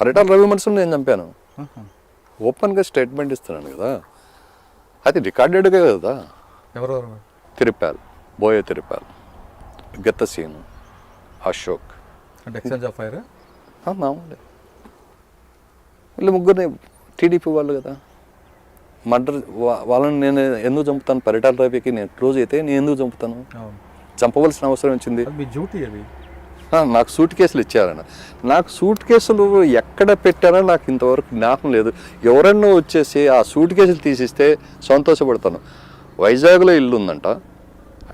పరిటాల రవి మనుషులు నేను చంపాను. ఓపెన్గా స్టేట్మెంట్ ఇస్తున్నాను కదా, అది రికార్డెడ్గా కదా. ఎవరెవరు? తిరుపాల్, బోయ తిరుపాల్, గెత్తసీను, అశోక్. అంటే ఎక్స్చేంజ్ ఆఫ్ ఫైర్ మామూలే. వీళ్ళు ముగ్గురిని టీడీపీ వాళ్ళు కదా. మర్డర్ వాళ్ళని నేను ఎందుకు చంపుతాను? పరిటాల రవికి నేను క్లోజ్ అయితే నేను ఎందుకు చంపుతాను? చంపవలసిన అవసరం వచ్చింది. మీ డ్యూటీ అది. నాకు సూట్ కేసులు ఇచ్చారన్న. నాకు సూట్ కేసులు ఎక్కడ పెట్టారో నాకు ఇంతవరకు జ్ఞాపకం లేదు. ఎవరన్నా వచ్చేసి ఆ సూట్ కేసులు తీసిస్తే సంతోషపడతాను. వైజాగ్లో ఇల్లు ఉందంట,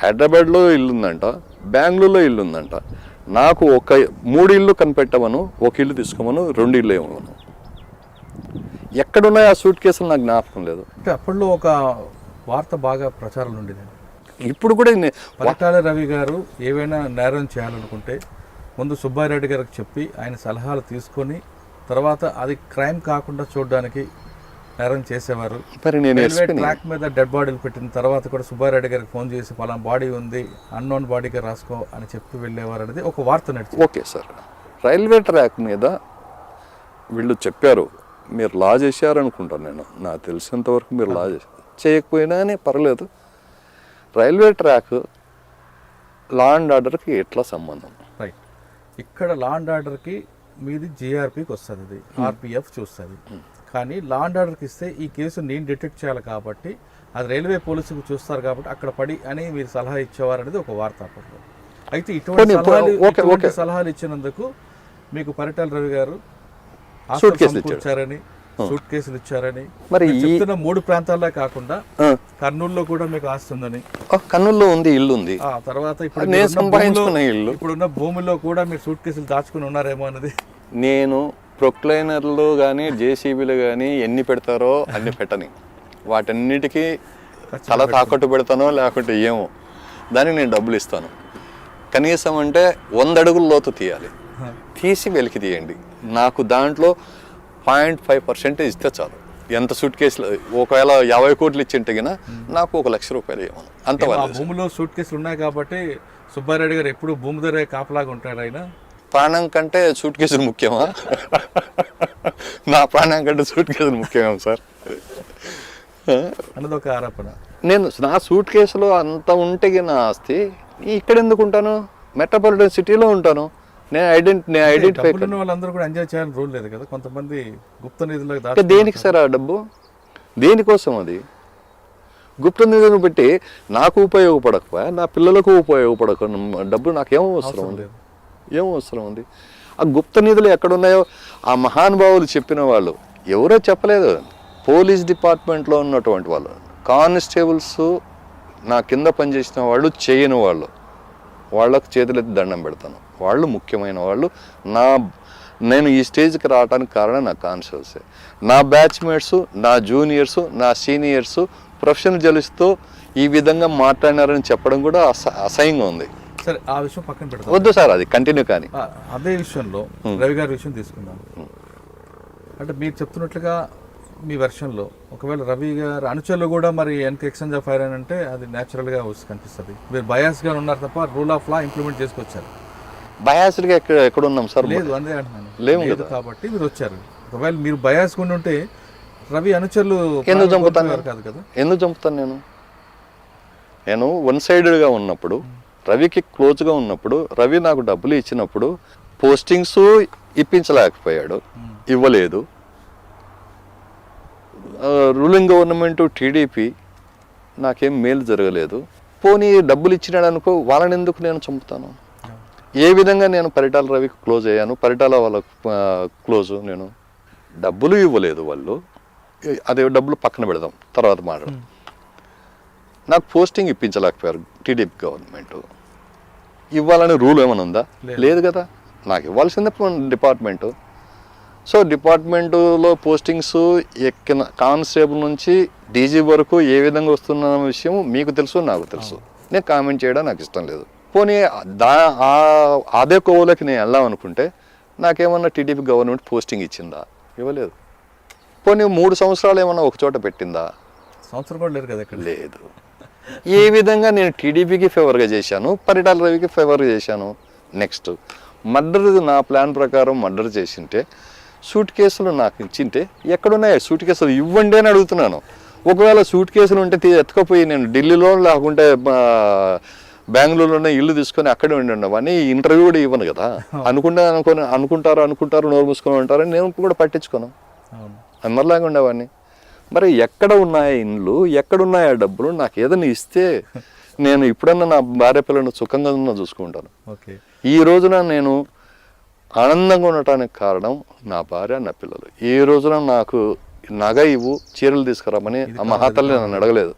హైదరాబాద్లో ఇల్లు ఉందంట, బెంగళూరులో ఇల్లు ఉందంట. నాకు 3 ఇళ్ళు కనిపెట్టమను, 1 ఇల్లు తీసుకోమను, 2 ఇళ్ళు ఏమను. ఎక్కడున్నాయి ఆ సూట్ కేసులు నాకు జ్ఞాపకం లేదు. అంటే అప్పట్లో ఒక వార్త బాగా ప్రచారం ఉండేది. ఇప్పుడు కూడా పరిటాల రవి గారు ఏవైనా నేరం చేయాలనుకుంటే ముందు సుబ్బారెడ్డి గారికి చెప్పి ఆయన సలహాలు తీసుకొని తర్వాత అది క్రైమ్ కాకుండా చూడడానికి నేరం చేసేవారు. ట్రాక్ మీద డెడ్ బాడీలు పెట్టిన తర్వాత కూడా సుబ్బారెడ్డి గారికి ఫోన్ చేసి పలానా బాడీ ఉంది, అన్నోన్ బాడీగా రాసుకో అని చెప్పి వెళ్ళేవారు అనేది ఒక వార్త నడిచింది. ఓకే సార్, రైల్వే ట్రాక్ మీద వీళ్ళు చెప్పారు, మీరు లా చేశారనుకుంటాను నేను. నాకు తెలిసినంతవరకు మీరు లా చేయకపోయినానే పర్లేదు. రైల్వే ట్రాక్ లా అండ్ ఆర్డర్కి ఎట్లా సంబంధం? రైట్, ఇక్కడ లా అండ్ ఆర్డర్కి మీది జిఆర్పికి వస్తుంది, అది ఆర్పిఎఫ్ చూస్తుంది. కానీ లా అండ్ ఆర్డర్కి ఇస్తే ఈ కేసు నేను డిటెక్ట్ చేయాలి కాబట్టి అది రైల్వే పోలీసుకు చూస్తారు కాబట్టి అక్కడ పడి అని మీరు సలహా ఇచ్చేవారు అనేది ఒక వార్త అప్పట్లో. అయితే ఇటువంటి సలహాలు ఇచ్చినందుకు మీకు పరిటాల రవి గారు సూట్ కేసులు ఇచ్చారని మరి చెప్తున్న 3 ప్రాంతాల్లో కాకుండా కర్నూలులో కూడా మీకు ఆస్తుందని. కర్నూలులో ఉంది, ఇల్లు ఉంది. తర్వాత ఇల్లు ఇప్పుడున్న భూమిలో కూడా మీరు సూట్ కేసులు దాచుకుని ఉన్నారేమో అన్నది. నేను ప్రొక్లైనర్లు కానీ జేసీబీలు కానీ ఎన్ని పెడతారో అన్ని పెట్టని, వాటన్నిటికీ తల తాకట్టు పెడతానో లేకుంటే ఏమో దానికి నేను డబ్బులు ఇస్తాను. కనీసం అంటే 100 అడుగుల లోతు తీయాలి, తీసి వెలికి తీయండి. నాకు దాంట్లో 0.5% ఇస్తే చాలు. ఎంత సూట్ కేసులు ఒకవేళ 50 కోట్లు ఇచ్చింటే గిన నాకు 1 లక్ష రూపాయలు ఇవ్వను. అంత భూమిలో సూట్ కేసులు ఉన్నాయి కాబట్టి సుబ్బారెడ్డి గారు ఎప్పుడు భూమి ధర కాపలాగా ఉంటాడు. ఆయన ప్రాణం కంటే సూట్ కేసులు ముఖ్యమా? నా ప్రాణం కంటే సూట్ కేసులు ముఖ్యమా సార్ అన్నది ఒక ఆరోపణ. నా సూట్ కేసులో అంత ఉంటే నా ఆస్తి ఇక్కడ ఎందుకు ఉంటాను? మెట్రోపాలిటన్ సిటీలో ఉంటాను. నేను ఐడెంటిఫై వాళ్ళందరూ కూడా ఎంజాయ్ చేయాలని రూల్ లేదు కదా. కొంతమంది గుప్త నిధులకు దేనికి సార్ ఆ డబ్బు? దేనికోసం అది? గుప్త నిధులను పెట్టి నాకు ఉపయోగపడకపోయా, నా పిల్లలకు ఉపయోగపడక డబ్బు నాకేమో అవసరం ఉంది? ఏమో అవసరం ఉంది? ఆ గుప్త నిధులు ఎక్కడున్నాయో ఆ మహానుభావులు చెప్పిన వాళ్ళు ఎవరో చెప్పలేదు. పోలీస్ డిపార్ట్మెంట్లో ఉన్నటువంటి వాళ్ళు, కానిస్టేబుల్స్, నా కింద పనిచేసిన వాళ్ళు, చేయని వాళ్ళు, వాళ్ళకు చేతులెత్తి దండం పెడతాను. వాళ్ళు ముఖ్యమైన వాళ్ళు. నేను ఈ స్టేజ్కి రావడానికి కారణం నా కానిస్టేబుల్సే. నా బ్యాచ్మేట్స్, నా జూనియర్స్, నా సీనియర్స్ ప్రొఫెషనల్ జర్నలిస్ట్తో ఈ విధంగా మాట్లాడినారని చెప్పడం కూడా అసహ్యంగా ఉంది. సరే, ఆ విషయం పక్కన పెడతాం. వద్దు సార్, అది కంటిన్యూ కానీ. అదే విషయంలో రవి గారి విషయం తీసుకుందాం. అంటే మీరు చెప్తున్నట్లుగా మీ వెర్షన్లో ఒకవేళ రవి గారు అనుచరులు కూడా మరి వెనక ఎక్స్చేంజ్ ఆఫ్ ఫైర్ అని అంటే అది న్యాచురల్గా కనిపిస్తుంది. మీరు బయాస్గా ఉన్నారు తప్ప రూల్ ఆఫ్ లా ఇంప్లిమెంట్ చేసుకొచ్చారు. బయాస్డ్గా ఎక్కడ ఉన్నాం సార్? లేదు, అందే అంటున్నాను. లేదు కాబట్టి మీరు వచ్చారు. ఒకవేళ మీరు బయాస్గా ఉంటే రవి అనుచరులు ఎందుకు చంపుతాను కాదు కదా? ఎందుకు చంపుతాను? నేను 1 సైడెడ్గా ఉన్నప్పుడు, రవికి క్లోజ్గా ఉన్నప్పుడు, రవి నాకు డబ్బులు ఇచ్చినప్పుడు పోస్టింగ్స్ ఇప్పించలేకపోయాడు, ఇవ్వలేదు. రూలింగ్ గవర్నమెంట్ టీడీపీ, నాకేం మేలు జరగలేదు. పోనీ డబ్బులు ఇచ్చినాడు అనుకో, వాళ్ళని ఎందుకు నేను చంపుతాను? ఏ విధంగా నేను పరిటాల రవికి క్లోజ్ అయ్యాను, పరిటాల వాళ్ళకు క్లోజు? నేను డబ్బులు ఇవ్వలేదు వాళ్ళు, అదే డబ్బులు పక్కన పెడదాం, తర్వాత మాట్లాడదాం. నాకు పోస్టింగ్ ఇప్పించలేకపోయారు టీడీపీ గవర్నమెంట్. ఇవ్వాలని రూల్ ఏమైనా ఉందా? లేదు కదా. నాకు ఇవ్వాల్సిందే డిపార్ట్మెంటు. సో డిపార్ట్మెంటులో పోస్టింగ్స్ ఎక్కిన కానిస్టేబుల్ నుంచి డీజీ వరకు ఏ విధంగా వస్తున్న విషయం మీకు తెలుసు, నాకు తెలుసు. నేను కామెంట్ చేయడం నాకు ఇష్టం లేదు. పోనీ అదే కోవలోకి నేను వెళ్దామనుకుంటే నాకేమన్నా టీడీపీ గవర్నమెంట్ పోస్టింగ్ ఇచ్చిందా? ఇవ్వలేదు. పోనీ 3 సంవత్సరాలు ఏమన్నా ఒక చోట పెట్టిందా? సంవత్సరం కూడా లేదు కదా. లేదు. ఏ విధంగా నేను టీడీపీకి ఫేవర్గా చేశాను, పరిటాల రవికి ఫేవర్గా చేశాను. నెక్స్ట్ మర్డర్, నా ప్లాన్ ప్రకారం మర్డర్ చేసింటే సూట్ కేసులు నాకు ఇచ్చింటే ఎక్కడున్నాయి సూట్ కేసులు ఇవ్వండి అని అడుగుతున్నాను. ఒకవేళ సూట్ కేసులు ఉంటే ఎత్తుకపోయి నేను ఢిల్లీలో లేకుంటే బెంగళూరులోనే ఇల్లు తీసుకొని అక్కడే ఉండేవాడిని, ఇంటర్వ్యూ కూడా ఇవ్వను కదా. అనుకుంటారు నోరు మూసుకొని ఉంటారని నేను కూడా పట్టించుకోను, అందరిలాగా ఉండేవాడిని. మరి ఎక్కడ ఉన్నాయా ఇండ్లు, ఎక్కడున్నాయా డబ్బులు? నాకు ఏదైనా ఇస్తే నేను ఇప్పుడన్నా నా భార్య పిల్లలను సుఖంగా చూసుకుంటాను. ఈ రోజున నేను ఆనందంగా ఉండటానికి కారణం నా భార్య, నా పిల్లలు. ఈ రోజున నాకు నగ ఇవ్వు, చీరలు తీసుకురామని ఆ మహాతల్లి నన్ను అడగలేదు.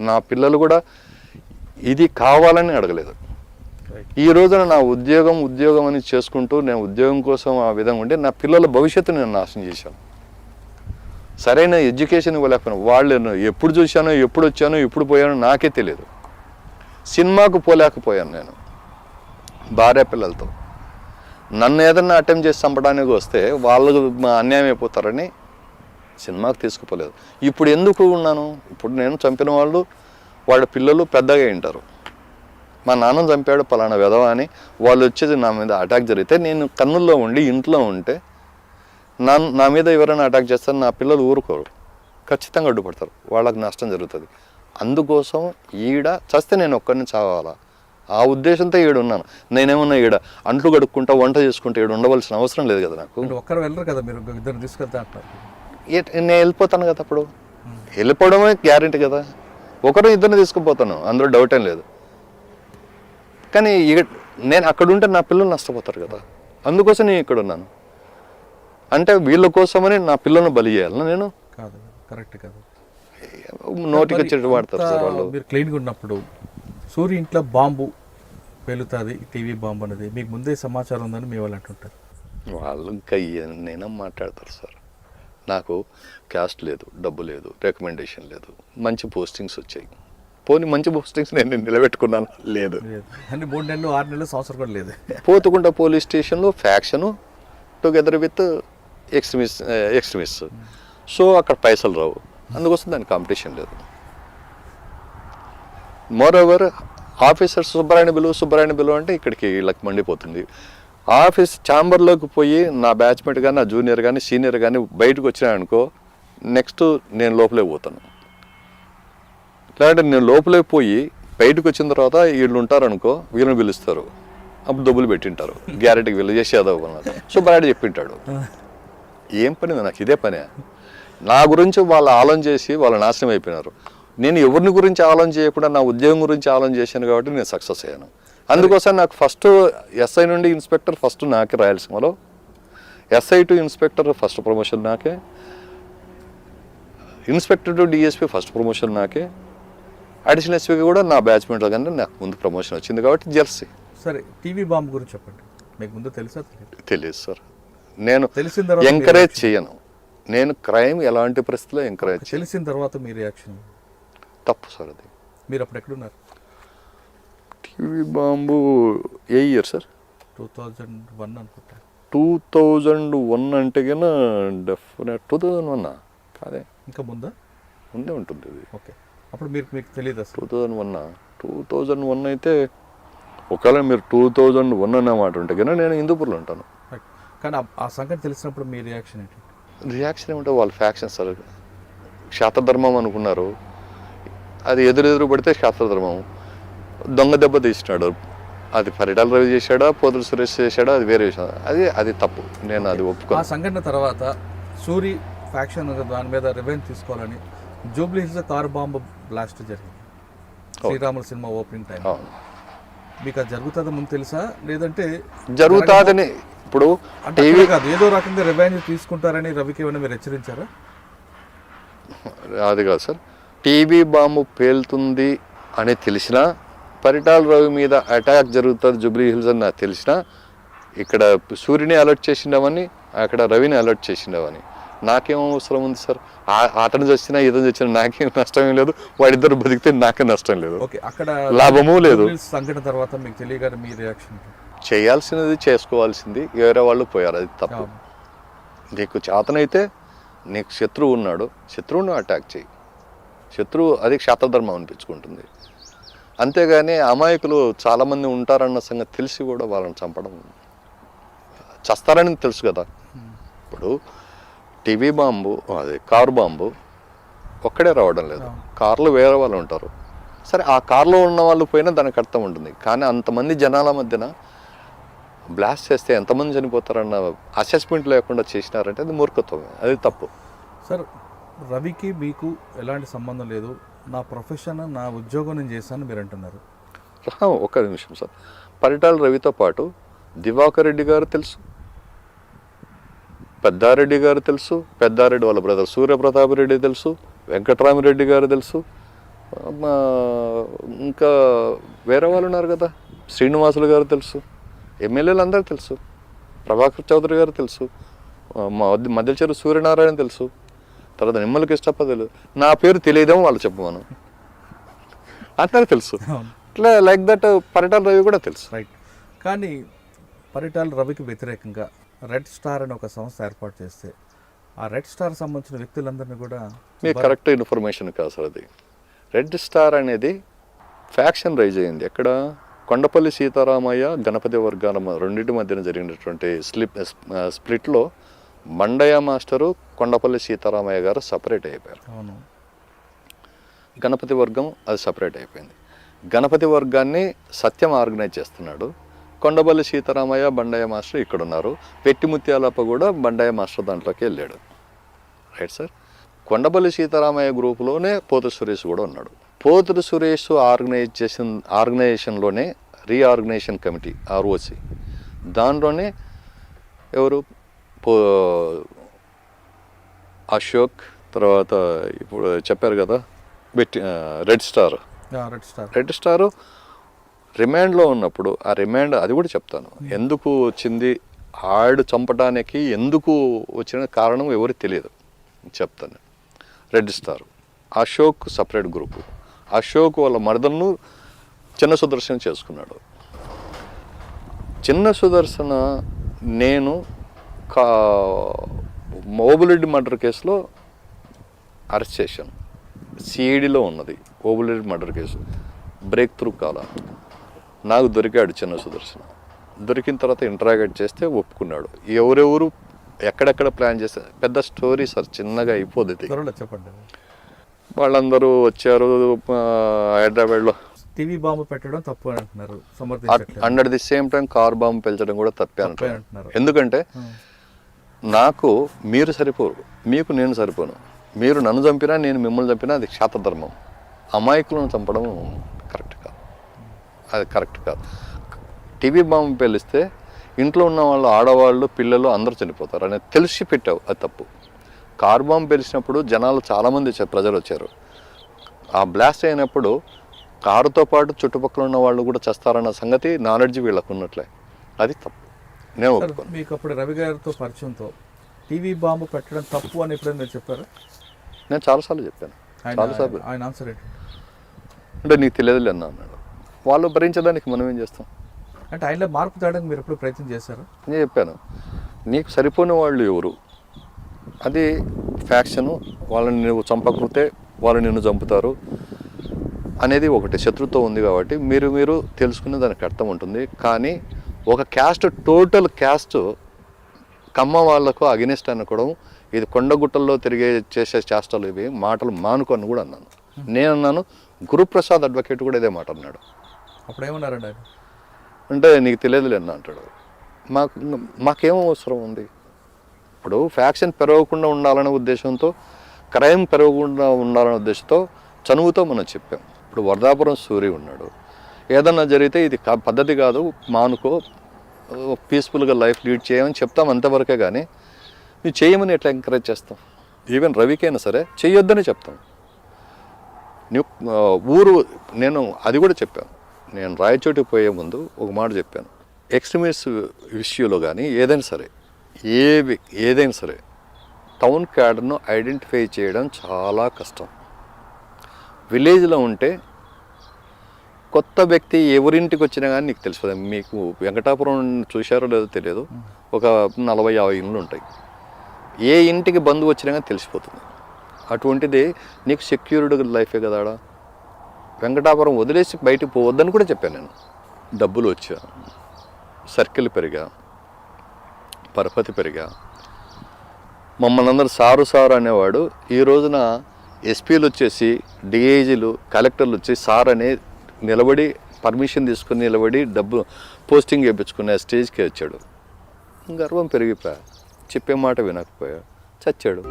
నా పిల్లలు కూడా ఇది కావాలని అడగలేదు. ఈ రోజున నా ఉద్యోగం అని చేసుకుంటూ నేను ఉద్యోగం కోసం ఆ విధంగా ఉంటే నా పిల్లల భవిష్యత్తు నేను నాశనం చేశాను. సరైన ఎడ్యుకేషన్ ఇవ్వలేకపోయాను. వాళ్ళు ఎప్పుడు చూశానో, ఎప్పుడు వచ్చానో, ఎప్పుడు పోయానో నాకే తెలియదు. సినిమాకు పోలేకపోయాను నేను భార్య పిల్లలతో. నన్ను ఏదన్నా అటెంప్ట్ చేసి చంపడానికి వస్తే వాళ్ళకు అన్యాయం అయిపోతారని సినిమాకు తీసుకుపోలేదు. ఇప్పుడు ఎందుకు ఉన్నాను? ఇప్పుడు నేను చంపిన వాళ్ళ పిల్లలు పెద్దగా ఉంటారు. మా నాన్న చంపాడు పలానా విధవ అని వాళ్ళు వచ్చేది నా మీద అటాక్ జరిగితే నేను కన్నుల్లో ఉండి ఇంట్లో ఉంటే నా మీద ఎవరైనా అటాక్ చేస్తారు, నా పిల్లలు ఊరుకోరు, ఖచ్చితంగా అడ్డుపడతారు, వాళ్ళకి నష్టం జరుగుతుంది. అందుకోసం ఈడ చస్తే నేను ఒక్కడిని చావాలా ఆ ఉద్దేశంతో ఈడున్నాను. నేనేమన్నా ఈడ అంట్లు కడుక్కుంటా వంట చేసుకుంటా ఈడ ఉండవలసిన అవసరం లేదు కదా నాకు. ఒక్కరు వెళ్ళరు కదా, మీరు ఇద్దరు తీసుకెళ్తా అంటారు. నేను వెళ్ళిపోతాను కదా, అప్పుడు వెళ్ళిపోవడమే గ్యారెంటీ కదా. ఒకరు ఇద్దరిని తీసుకుపోతాను, అందులో డౌట్ ఏం లేదు. కానీ నేను అక్కడ ఉంటే నా పిల్లలు నష్టపోతారు కదా, అందుకోసం నేను ఇక్కడ ఉన్నాను. అంటే వీళ్ళ కోసమని నా పిల్లలను బలి చేయాలి నేను? కాదు, కరెక్ట్ కాదు. నోటికి చెట్టు వాడతారు సార్ వాళ్ళు. మీరు క్లీన్గా ఉన్నప్పుడు సూర్య ఇంట్లో బాంబు పేలుతుంది, టీవీ బాంబు అనేది మీకు ముందే సమాచారం ఉందని మీ వాళ్ళు అంటుంటారు. వాళ్ళు ఇంకా నేనే మాట్లాడతారు సార్. నాకు క్యాస్ట్ లేదు, డబ్బు లేదు, రికమెండేషన్ లేదు, మంచి పోస్టింగ్స్ వచ్చాయి. పోనీ మంచి పోస్టింగ్స్ నేను నిలబెట్టుకున్నాను లేదు. అంటే 3 నెలలు 6 నెలలు సంవత్సరం కూడా లేదు. పోతుకుంట పోలీస్ స్టేషన్లో faction together with extremist. So అక్కడ పైసలు రావు, అందుకోసం దానికి కాంపిటీషన్ లేదు. మోర్ ఓవర్ ఆఫీసర్స్ సుబ్బరాయణ బిలువ అంటే ఇక్కడికి వీళ్ళకి మండిపోతుంది. ఆఫీస్ ఛాంబర్లోకి పోయి నా బ్యాచ్మేట్ కానీ, నా జూనియర్ కానీ, సీనియర్ కానీ బయటకు వచ్చినాయనుకో, నెక్స్ట్ నేను లోపలే పోతాను. లేదంటే నేను లోపలే పోయి బయటకు వచ్చిన తర్వాత వీళ్ళు ఉంటారనుకో, వీళ్ళని పిలుస్తారు, అప్పుడు డబ్బులు పెట్టింటారు గ్యారెంటీకి వీళ్ళు చేసేదావు అన్నారు. సుబ్బరాయుడు చెప్పింటాడు. ఏం పని నాకు ఇదే పనే. నా గురించి వాళ్ళు ఆలోచన చేసి వాళ్ళు నాశనం అయిపోయినారు. నేను ఎవరిని గురించి ఆలోచన చేయకుండా నా ఉద్యోగం గురించి ఆలోచన చేశాను కాబట్టి నేను సక్సెస్ అయ్యాను. అందుకోసం నాకు ఫస్ట్ ఎస్ఐ నుండి ఇన్స్పెక్టర్ ఫస్ట్ నాకే, రాయలసీమలో SI to inspector first promotion నాకే, inspector to DSP first promotion నాకే, అడిషనల్ ఎస్పీకి కూడా నా బ్యాచ్మెంట్లో కానీ నాకు ముందు ప్రమోషన్ వచ్చింది కాబట్టి జెర్సీ. సరే, టీవీ బాంబు గురించి చెప్పండి. మీకు ముందు తెలుసా? తెలియదు సార్. నేను తెలిసిన తర్వాత ఎంకరేజ్ చేయను. నేను క్రైమ్ ఎలాంటి పరిస్థితుల్లో ఎంకరేజ్ చేయను. తెలిసిన తర్వాత మీ రియాక్షన్? తప్పు సార్ అది. మీరు అప్పుడు ఎక్కడున్నారు? టీవీ బాంబు ఏ ఇయర్ సార్? 2001 అనుకుంటా. 2001 అంటే కన్నా డెఫినెట్ 2001 కాదే, ఇంకా ముందే ఉంటుంది ఇది. ఓకే, అప్పుడు మీకు తెలియదు అసలు? 2001 అయితే ఒకవేళ మీరు 2001 అన్నమాట ఉంటే కన్నా నేను హిందూపూర్లో ఉంటాను. కానీ ఆ సంగతి తెలిసినప్పుడు మీ రియాక్షన్ ఏంటి? రియాక్షన్ ఏమంటే వాళ్ళ ఫ్యాక్షన్ సార్, క్షాత్రధర్మం అనుకున్నారు, అది ఎదురు పడితే క్షాత్రధర్మం. దొంగ దెబ్బ తీసినాడు, అది పరిటాల రవి చేశాడా, పోతుల సురేష్ చేశాడా, అది వేరే విషయం. అది తప్పు, నేను అది ఒప్పుకోను. ఆ సంఘటన తర్వాత సూరి ఫ్యాక్షన్ దాని మీద రివెంజ్ తీసుకోవాలని Jubilee hills car bomb blast జరిగింది, శ్రీరాముల సినిమా ఓపెనింగ్ టైం. మీకు అది జరుగుతుందో ముందు తెలుసా, లేదంటే జరుగుతుందని ఇప్పుడు టీవీ కాదు ఏదో రకంగా రివెంజ్ తీసుకుంటారని రవికి ఏమైనా మీరు హెచ్చరించారా? అది కాదు సార్, టీవీ బాంబు పేలుతుంది అని తెలిసినా, పరిటాల రవి మీద అటాక్ జరుగుతుంది జూబ్లీ హిల్స్ అని నాకు తెలిసినా, ఇక్కడ సూర్యుని అలర్ట్ చేసిండవని, అక్కడ రవిని అలర్ట్ చేసిండవని నాకేం అవసరం ఉంది సార్? అతను చచ్చినా ఇతను చచ్చినా నాకేం నష్టం లేదు, వాడిద్దరు బతికితే నాకే నష్టం లేదు, అక్కడ లాభము లేదు. సంఘటన తర్వాత మీకు తెలియగానే మీ రియాక్షన్? చేయాల్సినది చేసుకోవాల్సింది, వేరే వాళ్ళు పోయారు, అది తప్పు. నీకు చేతనైతే నీకు శత్రువు ఉన్నాడు, శత్రువును అటాక్ చేయి. శత్రువు అది క్షాత్రధర్మం అనిపించుకుంటుంది. అంతేగాని అమాయకులు చాలామంది ఉంటారన్న సంగతి తెలిసి కూడా వాళ్ళని చంపడం, చస్తారని తెలుసు కదా, ఇప్పుడు టీవీ బాంబు అది కారు బాంబు ఒక్కడే రావడం లేదు, కార్లో వేరే వాళ్ళు ఉంటారు. సరే ఆ కార్లో ఉన్న వాళ్ళు పోయినా దానికి అర్థం ఉంటుంది, కానీ అంతమంది జనాల మధ్యన బ్లాస్ట్ చేస్తే ఎంతమంది చనిపోతారన్న అసెస్మెంట్ లేకుండా చేసినారంటే అది మూర్ఖత్వమే, అది తప్పు. సార్ రవికి మీకు ఎలాంటి సంబంధం లేదు, నా ప్రొఫెషన్ నా ఉద్యోగం నేను చేశాను మీరు అంటున్నారు. ఒక్క నిమిషం సార్, పరిటాల రవితో పాటు దివాకర్ రెడ్డి గారు తెలుసు, పెద్దారెడ్డి గారు తెలుసు, పెద్దారెడ్డి వాళ్ళ బ్రదర్ సూర్యప్రతాప్ రెడ్డి తెలుసు, వెంకటరామిరెడ్డి గారు తెలుసు, ఇంకా వేరే వాళ్ళు ఉన్నారు కదా, శ్రీనివాసులు గారు తెలుసు, ఎమ్మెల్యేలు అందరూ తెలుసు, ప్రభాకర్ చౌదరి గారు తెలుసు, మధ్యచెరు సూర్యనారాయణ తెలుసు, తర్వాత నిమ్మల కృష్ణప్ప తెలుసు. నా పేరు తెలియదేమో వాళ్ళు చెప్పమను, అందరూ తెలుసు. ఇట్లా లైక్ దట్ పరిటాల రవి కూడా తెలుసు. రైట్. కానీ పరిటాల రవికి వ్యతిరేకంగా రెడ్ స్టార్ అనే ఒక సంస్థ ఏర్పాటు చేస్తే ఆ రెడ్ స్టార్ సంబంధించిన వ్యక్తులందరినీ కూడా మీకు కరెక్ట్ ఇన్ఫర్మేషన్ కాదు సార్. అది రెడ్ స్టార్ అనేది ఫ్యాక్షన్ రైజ్ అయింది ఎక్కడ, కొండపల్లి సీతారామయ్య గణపతి వర్గాల రెండింటి మధ్యన జరిగినటువంటి స్ప్లిట్లో బండయ్య మాస్టరు కొండపల్లి సీతారామయ్య గారు సపరేట్ అయిపోయారు. అవును. గణపతి వర్గం అది సపరేట్ అయిపోయింది. గణపతి వర్గాన్ని సత్యం ఆర్గనైజ్ చేస్తున్నాడు, కొండపల్లి సీతారామయ్య బండయ్య మాస్టర్ ఇక్కడ ఉన్నారు, పెట్టి ముత్యాలప్ప కూడా బండయ్య మాస్టర్ దాంట్లోకి వెళ్ళాడు. Right sir. కొండపల్లి సీతారామయ్య గ్రూపులోనే పోతు సురేష్ కూడా ఉన్నాడు. పోతురు సురేష్ ఆర్గనైజేషన్లోనే రీఆర్గనైజేషన్ కమిటీ ROC, దాంట్లోనే ఎవరు అశోక్, తర్వాత ఇప్పుడు చెప్పారు కదా రెడ్ స్టార్ రిమాండ్లో ఉన్నప్పుడు ఆ రిమాండ్ అది కూడా చెప్తాను ఎందుకు వచ్చింది, ఆడు చంపడానికి ఎందుకు వచ్చిన కారణం ఎవరికి తెలియదు చెప్తాను. Red star Ashok separate group, Ashok వాళ్ళ మరదలను చిన్న సుదర్శన చేసుకున్నాడు. చిన్న సుదర్శన నేను ఓబులెడ్డి మర్డర్ కేసులో అరెస్ట్ చేశాను, సిఐడిలో ఉన్నది Obulreddy murder case, break through కాల నాకు దొరికాడు చిన్న సుదర్శన. దొరికిన తర్వాత ఇంటరాగేట్ చేస్తే ఒప్పుకున్నాడు. ఎవరెవరు ఎక్కడెక్కడ ప్లాన్ చేస్తారు పెద్ద స్టోరీ సార్, చిన్నగా అయిపోతుంది. చెప్పండి. వాళ్ళందరూ వచ్చారు హైదరాబాద్లో. టీవీ బాంబు పెట్టడం తప్పు అంటున్నారు, under the same time car bomb పెంచడం కూడా తప్పే అంటున్నారు. ఎందుకంటే నాకు మీరు సరిపోరు, మీకు నేను సరిపోను. మీరు నన్ను చంపినా నేను మిమ్మల్ని చంపినా అది క్షాతధర్మం. అమాయకులను చంపడం కరెక్ట్ కాదు, అది కరెక్ట్ కాదు. టీవీ బాంబు పేలిస్తే ఇంట్లో ఉన్న వాళ్ళు ఆడవాళ్ళు పిల్లలు అందరూ చనిపోతారు అనేది తెలిసి పెట్టావు, అది తప్పు. కార్ బాంబు పేల్చినప్పుడు జనాలు చాలామంది ప్రజలు వచ్చారు. ఆ బ్లాస్ట్ అయినప్పుడు కారుతో పాటు చుట్టుపక్కల ఉన్న వాళ్ళు కూడా చేస్తారన్న సంగతి నాలెడ్జ్ వీళ్ళకు ఉన్నట్లే, అది తప్పు. నేను ఒప్పుకోను. మీకు అప్పుడు రవి గారితో పరిచయంతో టీవీ బాంబు పెట్టడం తప్పు అని ఎప్పుడైనా మీరు చెప్పారా? నేను చాలాసార్లు చెప్పాను. చాలాసార్లు ఆయన ఆన్సర్ ఏంటి అంటే నీకు తెలియదులే అన్నాడు. వాళ్ళు భరించడానికి మనం ఏం చేస్తాం అంటే ఆయనలో మార్పు తేడానికి మీరు ఎప్పుడు ప్రయత్నం చేశారు? నేను చెప్పాను నీకు సరిపోయిన వాళ్ళు ఎవరు, అది ఫ్యాక్షను, వాళ్ళని నువ్వు చంపకపోతే వాళ్ళు నిన్ను చంపుతారు అనేది ఒకటి శత్రుత్వం ఉంది. కాబట్టి మీరు తెలుసుకునే దానికి అర్థం ఉంటుంది. కానీ ఒక క్యాస్ట్ టోటల్ క్యాస్ట్ కమ్మ వాళ్లకు అగెనిస్ట్ అనుకోవడం, ఇది కొండగుట్టల్లో చేసే చేష్టలు ఇవి మాటలు మానుకొని కూడా అన్నాను. నేనన్నాను, గురుప్రసాద్ అడ్వకేట్ కూడా ఇదే మాట అన్నాడు. అప్పుడు ఏమన్నారండి ఆయన? అంటే నీకు తెలియదులే అన్న అంటాడు. మాకేం అవసరం ఉంది, ఇప్పుడు ఫ్యాక్షన్ పెరగకుండా ఉండాలనే ఉద్దేశంతో, క్రైమ్ పెరగకుండా ఉండాలనే ఉద్దేశంతో చనువుతో మనం చెప్పాం. ఇప్పుడు వర్ధాపురం సూరి ఉన్నాడు, ఏదన్నా జరిగితే ఇది పద్ధతి కాదు, మానుకో, పీస్ఫుల్గా లైఫ్ లీడ్ చేయమని చెప్తాం అంతవరకే. కానీ నువ్వు చేయమని ఎట్లా ఎంకరేజ్ చేస్తాం? ఈవెన్ రవికైనా సరే చేయొద్దని చెప్తాం. నువ్వు నేను అది కూడా చెప్పాను. నేను రాయచోటికి పోయే ముందు ఒక మాట చెప్పాను, ఎక్స్ట్రీమిస్ట్ ఇష్యూలో కానీ ఏదైనా సరే టౌన్ క్యాడర్ను ఐడెంటిఫై చేయడం చాలా కష్టం. విలేజ్లో ఉంటే కొత్త వ్యక్తి ఎవరింటికి వచ్చినా కానీ నీకు తెలుస్తుంది. మీకు వెంకటాపురం చూశారో లేదో తెలియదు, ఒక 40-50 ఇండ్లు ఉంటాయి. ఏ ఇంటికి బంధువు వచ్చినా కానీ తెలిసిపోతుంది. అటువంటిది నీకు సెక్యూర్డ్ లైఫే కదా. వెంకటాపురం వదిలేసి బయటకు పోవద్దని కూడా చెప్పాను నేను. డబ్బులు వచ్చా, సర్కిల్ పెరిగా, పరపతి పెరిగా, మమ్మల్ని అందరూ సారు అనేవాడు. ఈ రోజున ఎస్పీలు వచ్చేసి, డిఐజీలు, కలెక్టర్లు వచ్చి సార్ అనే నిలబడి పర్మిషన్ తీసుకుని నిలబడి డబ్బు పోస్టింగ్ వేయించుకునే స్టేజ్కి వచ్చాడు. గర్వం పెరిగిపోయా, చెప్పే మాట వినకపోయా, చచ్చాడు.